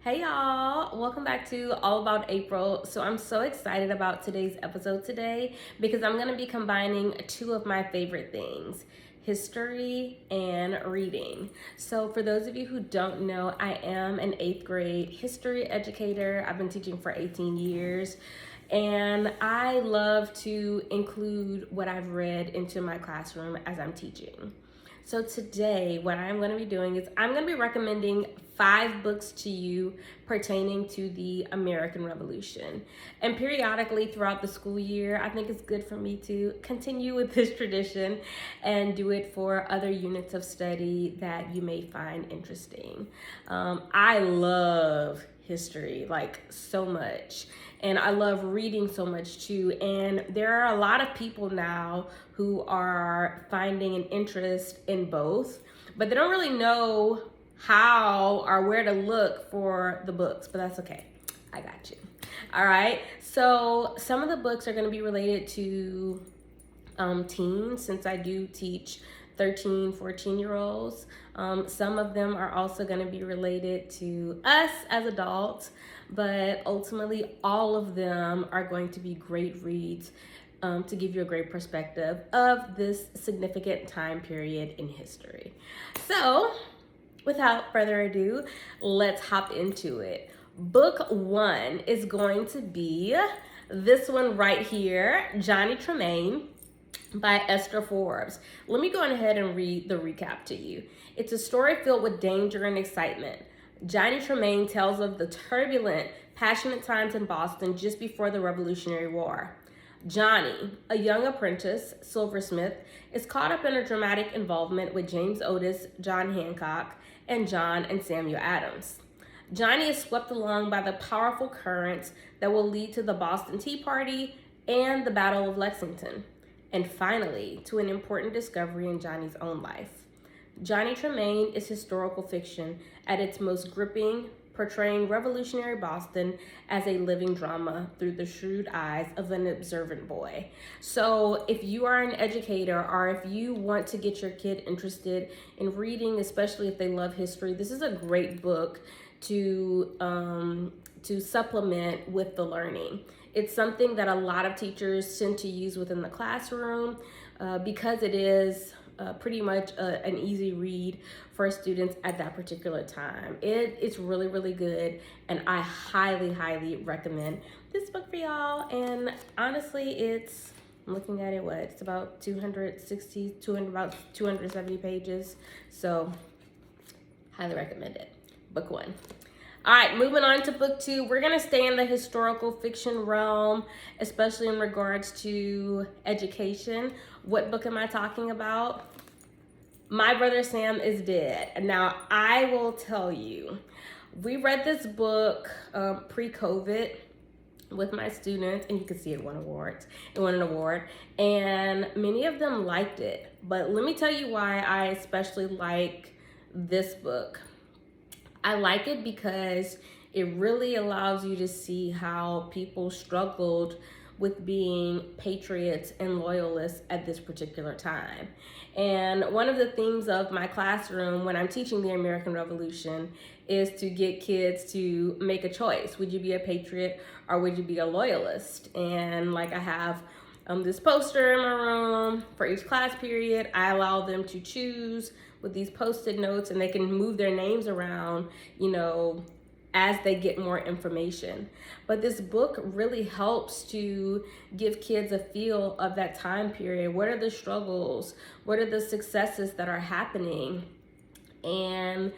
Hey y'all, welcome back to All About April. So I'm so excited about today's episode today because I'm going to be combining two of my favorite things, history and reading. So for those of you who don't know, I am an 8th grade history educator. I've been teaching for 18 years. And I love to include what I've read into my classroom as I'm teaching. So today, what I'm going to be doing is I'm going to be recommending 5 books to you pertaining to the American Revolution. And periodically throughout the school year, I think it's good for me to continue with this tradition and do it for other units of study that you may find interesting. I love history, like so much. And I love reading so much too. And there are a lot of people now who are finding an interest in both, but they don't really know how or where to look for the books, but that's okay. I got you. All right. So some of the books are going to be related to teens, since I do teach 13, 14-year-olds. Some of them are also going to be related to us as adults, but ultimately all of them are going to be great reads to give you a great perspective of this significant time period in history. So without further ado, let's hop into it. Book 1 is going to be this one right here, Johnny Tremaine by Esther Forbes. Let me go ahead and read the recap to you. It's a story filled with danger and excitement. Johnny Tremaine tells of the turbulent, passionate times in Boston just before the Revolutionary War. Johnny, a young apprentice, silversmith, is caught up in a dramatic involvement with James Otis, John Hancock, and John and Samuel Adams. Johnny is swept along by the powerful currents that will lead to the Boston Tea Party and the Battle of Lexington, and finally to an important discovery in Johnny's own life. Johnny Tremaine is historical fiction at its most gripping, portraying revolutionary Boston as a living drama through the shrewd eyes of an observant boy. So if you are an educator or if you want to get your kid interested in reading, especially if they love history, this is a great book to supplement with the learning. It's something that a lot of teachers tend to use within the classroom because it is pretty much an easy read for students at that particular time. It's really, really good, and I highly, highly recommend this book for y'all. And honestly, I'm looking at it, it's about about 270 pages. So highly recommend it. Book 1. All right, moving on to book 2. We're going to stay in the historical fiction realm, especially in regards to education. What book am I talking about? My Brother Sam is Dead. Now, I will tell you, we read this book pre-COVID with my students, and you can see it won awards. It won an award, and many of them liked it. But let me tell you why I especially like this book. I like it because it really allows you to see how people struggled with being patriots and loyalists at this particular time. And one of the themes of my classroom when I'm teaching the American Revolution is to get kids to make a choice. Would you be a patriot or would you be a loyalist? And like I have this poster in my room for each class period. I allow them to choose with these Post-it notes, and they can move their names around, as they get more information. But this book really helps to give kids a feel of that time period. What are the struggles? What are the successes that are happening? And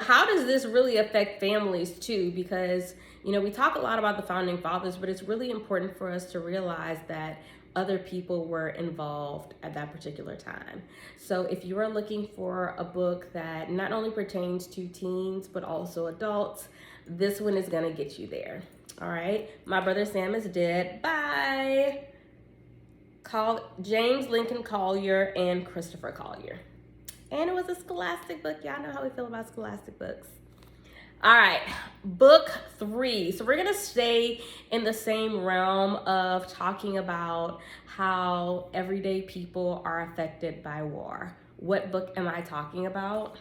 how does this really affect families too? Because, we talk a lot about the founding fathers, but it's really important for us to realize that other people were involved at that particular time. So if you are looking for a book that not only pertains to teens, but also adults, this one is gonna get you there. All right, My Brother Sam is Dead by James Lincoln Collier and Christopher Collier. And it was a scholastic book. Y'all know how we feel about scholastic books. All right, book 3. So we're gonna stay in the same realm of talking about how everyday people are affected by war. What book am I talking about?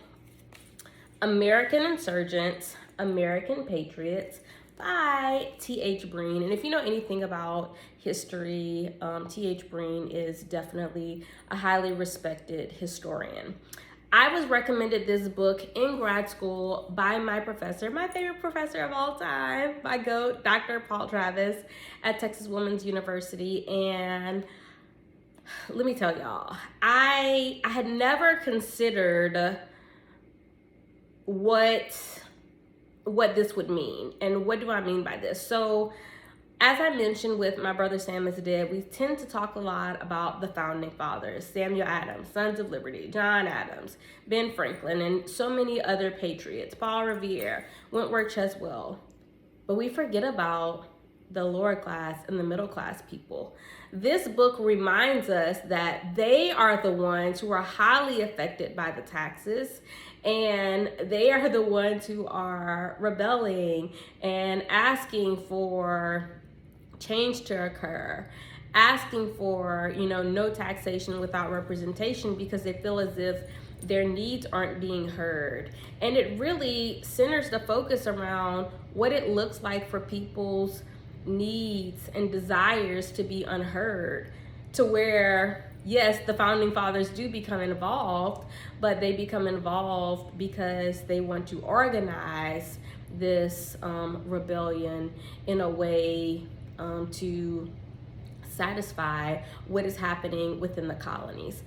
American Insurgents American Patriots by T.H. Breen. And if you know anything about history, T.H. Breen is definitely a highly respected historian. I was recommended this book in grad school by my professor, my favorite professor of all time, my GOAT, Dr. Paul Travis at Texas Women's University. And let me tell y'all, I had never considered what this would mean. And what do I mean by this? So as I mentioned with My Brother Sam is Dead, we tend to talk a lot about the founding fathers, Samuel Adams, Sons of Liberty, John Adams, Ben Franklin, and so many other patriots, Paul Revere, Wentworth Cheswell. But we forget about the lower class and the middle class people. This book reminds us that they are the ones who are highly affected by the taxes, and they are the ones who are rebelling and asking for change to occur, asking for, no taxation without representation, because they feel as if their needs aren't being heard. And it really centers the focus around what it looks like for people's needs and desires to be unheard, to where, yes, the founding fathers do become involved, but they become involved because they want to organize this rebellion in a way to satisfy what is happening within the colonies.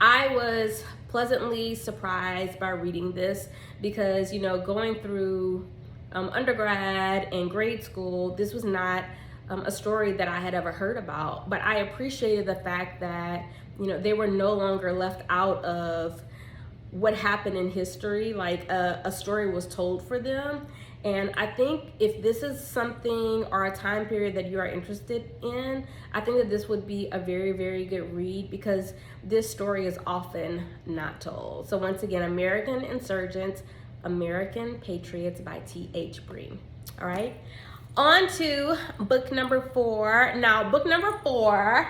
I was pleasantly surprised by reading this because, going through undergrad and grade school, this was not a story that I had ever heard about, but I appreciated the fact that, they were no longer left out of what happened in history, like a story was told for them. And I think if this is something or a time period that you are interested in, I think that this would be a very, very good read, because this story is often not told. So once again, American Insurgents, American Patriots by T.H. Breen. All right, on to book number 4. Now, book number 4,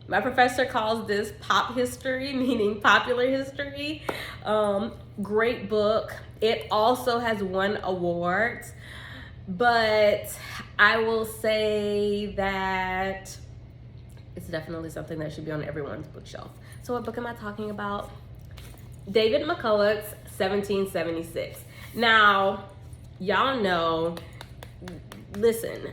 my professor calls this pop history, meaning popular history. Great book. It also has won awards, but I will say that it's definitely something that should be on everyone's bookshelf. So what book am I talking about? David McCulloch's 1776. Now, y'all know, listen,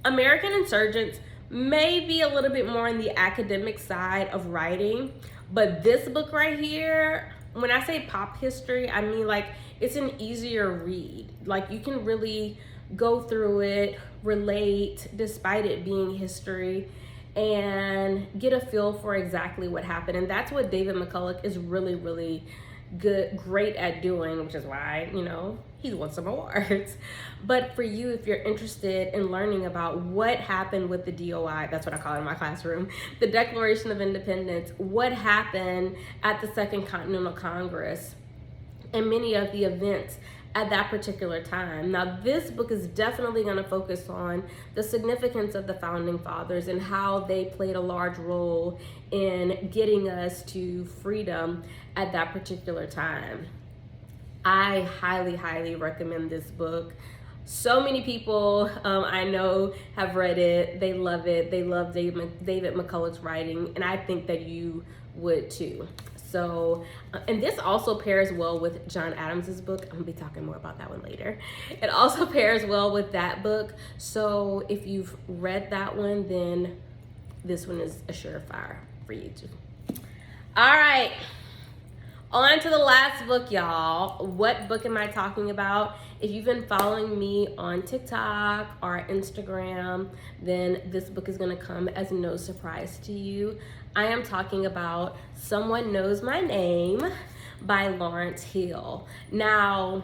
American Insurgents may be a little bit more on the academic side of writing, but this book right here, when I say pop history, I mean like it's an easier read. Like you can really go through it, relate, despite it being history, and get a feel for exactly what happened. And that's what David McCulloch is really, really great at doing, which is why, he's won some awards. But for you, if you're interested in learning about what happened with the DOI, that's what I call it in my classroom, the Declaration of Independence, what happened at the Second Continental Congress, and many of the events at that particular time. Now, this book is definitely going to focus on the significance of the founding fathers and how they played a large role in getting us to freedom at that particular time. I highly, highly recommend this book. So many people I know have read it. They love it. They love David McCulloch's writing, and I think that you would too. So, and this also pairs well with John Adams's book. I'm gonna be talking more about that one later. It also pairs well with that book. So if you've read that one, then this one is a surefire for you too. All right, on to the last book, y'all. What book am I talking about? If you've been following me on TikTok or Instagram, then this book is gonna come as no surprise to you. I am talking about Someone Knows My Name by Lawrence Hill. Now,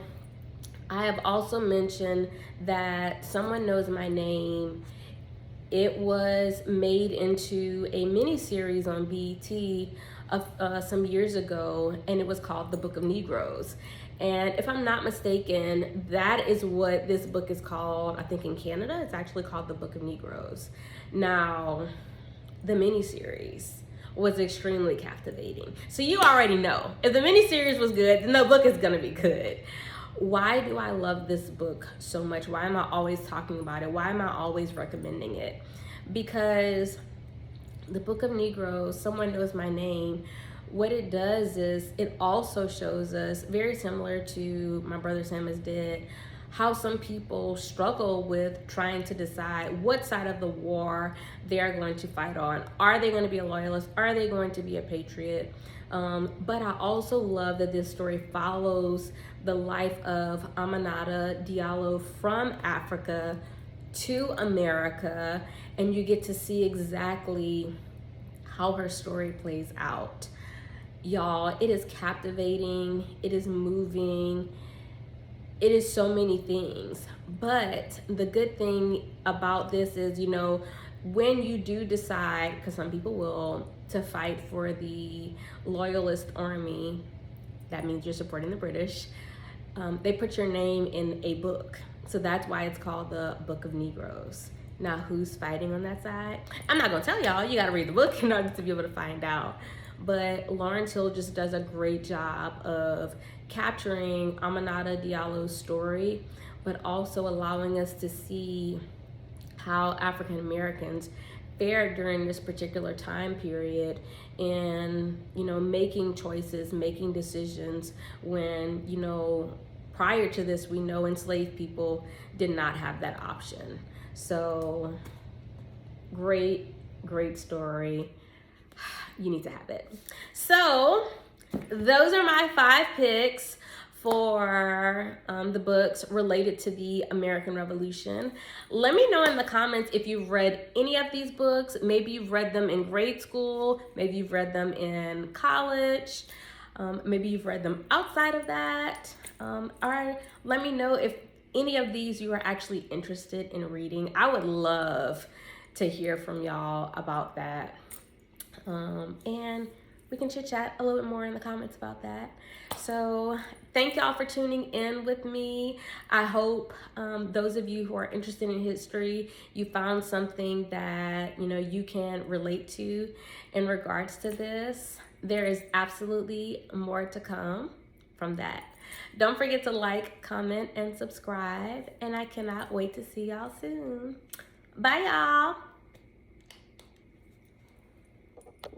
I have also mentioned that Someone Knows My Name, it was made into a mini-series on BET some years ago, and it was called The Book of Negroes. And if I'm not mistaken, that is what this book is called. I think in Canada, it's actually called The Book of Negroes. Now, the miniseries was extremely captivating. So you already know, if the miniseries was good, then the book is gonna be good. Why do I love this book so much? Why am I always talking about it? Why am I always recommending it? Because the Book of Negroes, Someone Knows My Name, what it does is it also shows us, very similar to My Brother Sam Is Dead, how some people struggle with trying to decide what side of the war they're going to fight on. Are they going to be a loyalist? Are they going to be a patriot? But I also love that this story follows the life of Aminata Diallo from Africa to America, and you get to see exactly how her story plays out. Y'all, it is captivating, it is moving, it is so many things. But the good thing about this is, you know, when you do decide, because some people will, to fight for the loyalist army, that means you're supporting the British, they put your name in a book. So that's why it's called the Book of Negroes. Now, who's fighting on that side? I'm not gonna tell y'all, you gotta read the book in order to be able to find out. But Lawrence Hill just does a great job of capturing Aminata Diallo's story, but also allowing us to see how African Americans fared during this particular time period, and, you know, making choices, making decisions when, you know, prior to this, we know enslaved people did not have that option. So great story. You need to have it. So those are my 5 picks for the books related to the American Revolution. Let me know in the comments if you've read any of these books. Maybe you've read them in grade school, maybe you've read them in college, maybe you've read them outside of that. Or let me know if any of these you are actually interested in reading. I would love to hear from y'all about that. And we can chit chat a little bit more in the comments about that. So thank y'all for tuning in with me. I hope those of you who are interested in history, you found something that, you know, you can relate to in regards to this. There is absolutely more to come from that. Don't forget to like, comment, and subscribe. And I cannot wait to see y'all soon. Bye, y'all.